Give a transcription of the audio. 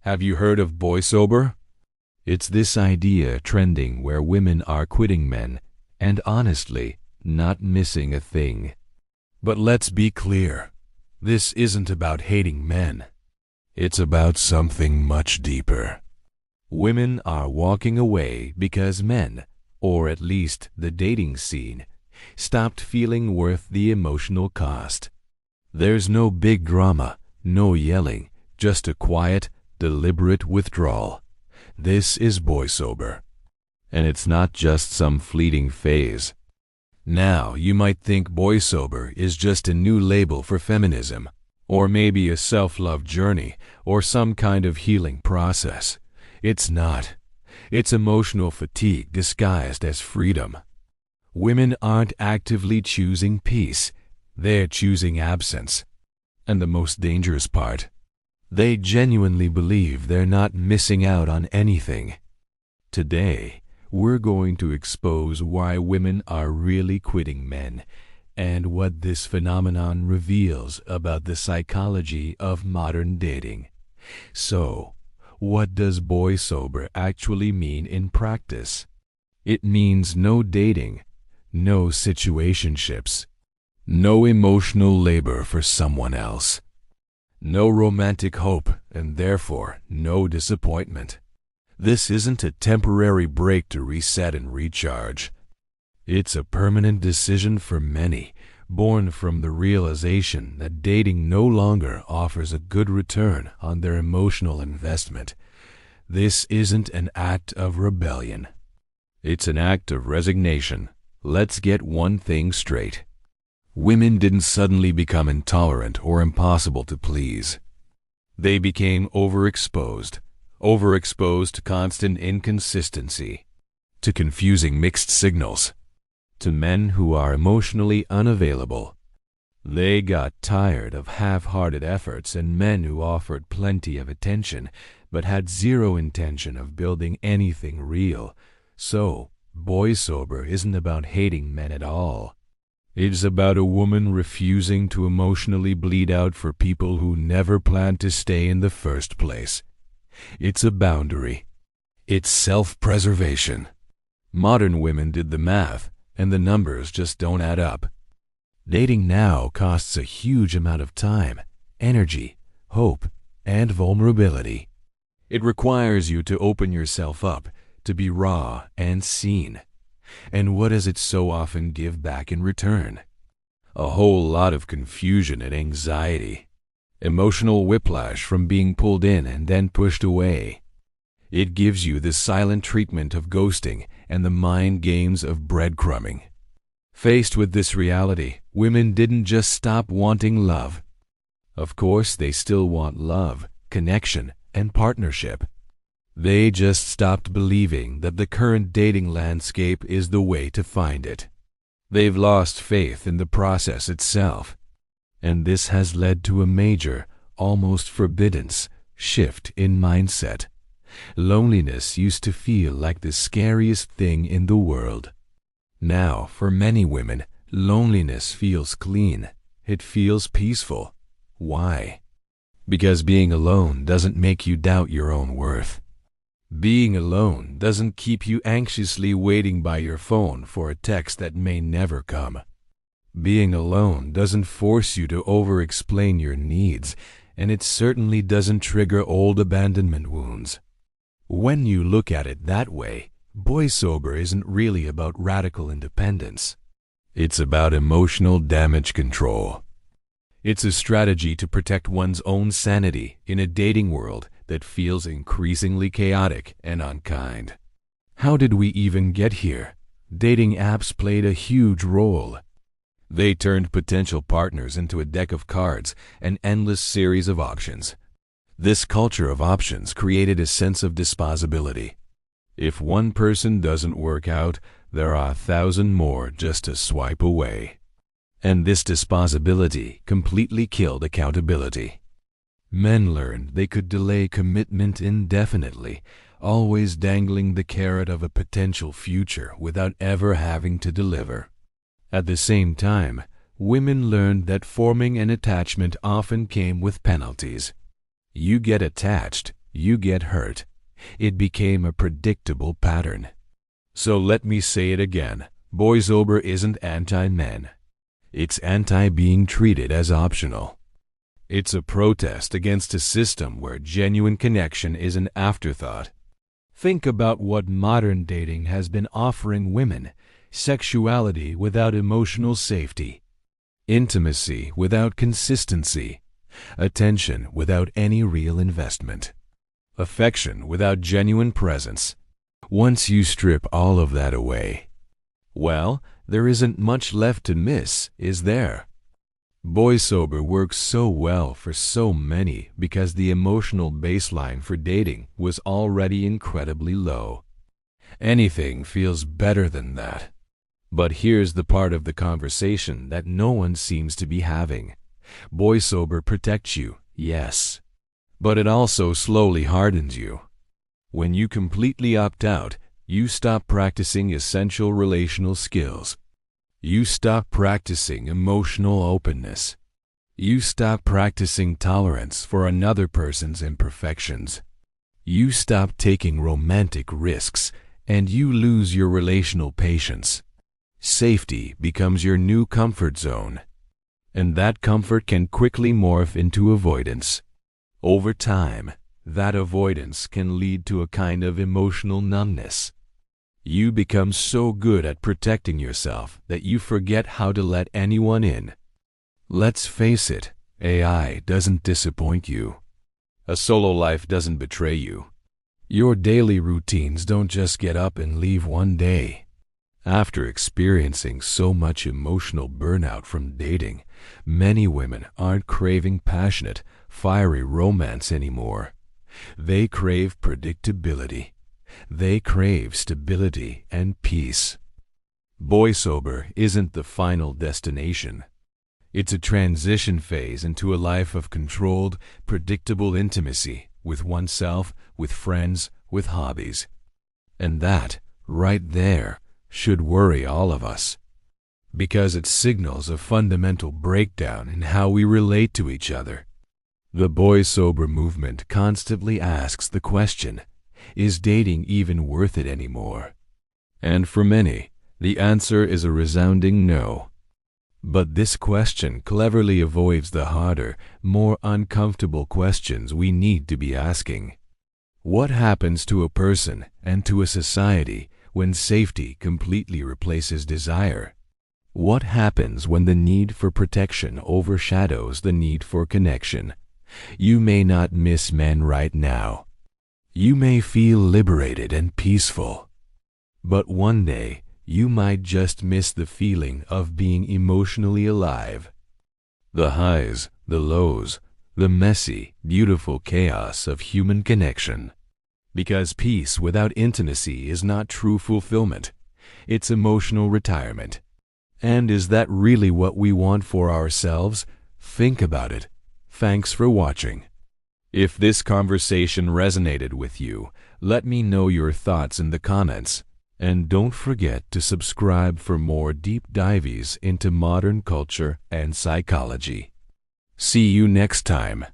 Have you heard of BoySober? It's this idea trending where women are quitting men and honestly not missing a thing. But let's be clear, this isn't about hating men. It's about something much deeper. Women are walking away because men, or at least the dating scene, stopped feeling worth the emotional cost. There's no big drama, no yelling, just a quiet, deliberate withdrawal. This is BoySober. And it's not just some fleeting phase. Now, you might think BoySober is just a new label for feminism, or maybe a self-love journey, or some kind of healing process. It's not. It's emotional fatigue disguised as freedom. Women aren't actively choosing peace. They're choosing absence. And the most dangerous part, they genuinely believe they're not missing out on anything. Today, we're going to expose why women are really quitting men and what this phenomenon reveals about the psychology of modern dating. So, what does BoySober actually mean in practice? It means no dating, no situationships, no emotional labor for someone else, no romantic hope, and therefore no disappointment. This isn't a temporary break to reset and recharge. It's a permanent decision for many, born from the realization that dating no longer offers a good return on their emotional investment. This isn't an act of rebellion. It's an act of resignation. Let's get one thing straight. Women didn't suddenly become intolerant or impossible to please. They became overexposed to constant inconsistency, to confusing mixed signals, to men who are emotionally unavailable. They got tired of half-hearted efforts and men who offered plenty of attention but had zero intention of building anything real. So, BoySober isn't about hating men at all. It's about a woman refusing to emotionally bleed out for people who never planned to stay in the first place. It's a boundary. It's self-preservation. Modern women did the math, and the numbers just don't add up. Dating now costs a huge amount of time, energy, hope, and vulnerability. It requires you to open yourself up, to be raw and seen. And what does it so often give back in return? A whole lot of confusion and anxiety. Emotional whiplash from being pulled in and then pushed away. It gives you the silent treatment of ghosting and the mind games of breadcrumbing. Faced with this reality, women didn't just stop wanting love. Of course, they still want love, connection, and partnership. They just stopped believing that the current dating landscape is the way to find it. They've lost faith in the process itself. And this has led to a major, almost forbidden, shift in mindset. Loneliness used to feel like the scariest thing in the world. Now, for many women, loneliness feels clean. It feels peaceful. Why? Because being alone doesn't make you doubt your own worth. Being alone doesn't keep you anxiously waiting by your phone for a text that may never come. Being alone doesn't force you to over-explain your needs, and it certainly doesn't trigger old abandonment wounds. When you look at it that way, BoySober isn't really about radical independence. It's about emotional damage control. It's a strategy to protect one's own sanity in a dating world that feels increasingly chaotic and unkind. How did we even get here? Dating apps played a huge role. They turned potential partners into a deck of cards, an endless series of options. This culture of options created a sense of disposability. If one person doesn't work out, there are 1,000 more just to swipe away. And this disposability completely killed accountability. Men learned they could delay commitment indefinitely, always dangling the carrot of a potential future without ever having to deliver. At the same time, women learned that forming an attachment often came with penalties. You get attached, you get hurt. It became a predictable pattern. So let me say it again. BoySober isn't anti-men. It's anti-being treated as optional. It's a protest against a system where genuine connection is an afterthought. Think about what modern dating has been offering women: sexuality without emotional safety, intimacy without consistency, attention without any real investment, affection without genuine presence. Once you strip all of that away, well, there isn't much left to miss, is there? BoySober works so well for so many because the emotional baseline for dating was already incredibly low. Anything feels better than that. But here's the part of the conversation that no one seems to be having. BoySober protects you, yes, but it also slowly hardens you. When you completely opt out, you stop practicing essential relational skills. You stop practicing emotional openness. You stop practicing tolerance for another person's imperfections. You stop taking romantic risks, and you lose your relational patience. Safety becomes your new comfort zone, and that comfort can quickly morph into avoidance. Over time, that avoidance can lead to a kind of emotional numbness. You become so good at protecting yourself that you forget how to let anyone in. Let's face it, AI doesn't disappoint you. A solo life doesn't betray you. Your daily routines don't just get up and leave one day. After experiencing so much emotional burnout from dating, many women aren't craving passionate, fiery romance anymore. They crave predictability. They crave stability and peace. BoySober isn't the final destination. It's a transition phase into a life of controlled, predictable intimacy with oneself, with friends, with hobbies. And that, right there, should worry all of us, because it signals a fundamental breakdown in how we relate to each other. The BoySober movement constantly asks the question, is dating even worth it anymore? And for many, the answer is a resounding no. But this question cleverly avoids the harder, more uncomfortable questions we need to be asking. What happens to a person and to a society when safety completely replaces desire? What happens when the need for protection overshadows the need for connection? You may not miss men right now. You may feel liberated and peaceful. But one day, you might just miss the feeling of being emotionally alive. The highs, the lows, the messy, beautiful chaos of human connection. Because peace without intimacy is not true fulfillment. It's emotional retirement. And is that really what we want for ourselves? Think about it. Thanks for watching. If this conversation resonated with you, let me know your thoughts in the comments. And don't forget to subscribe for more deep dives into modern culture and psychology. See you next time.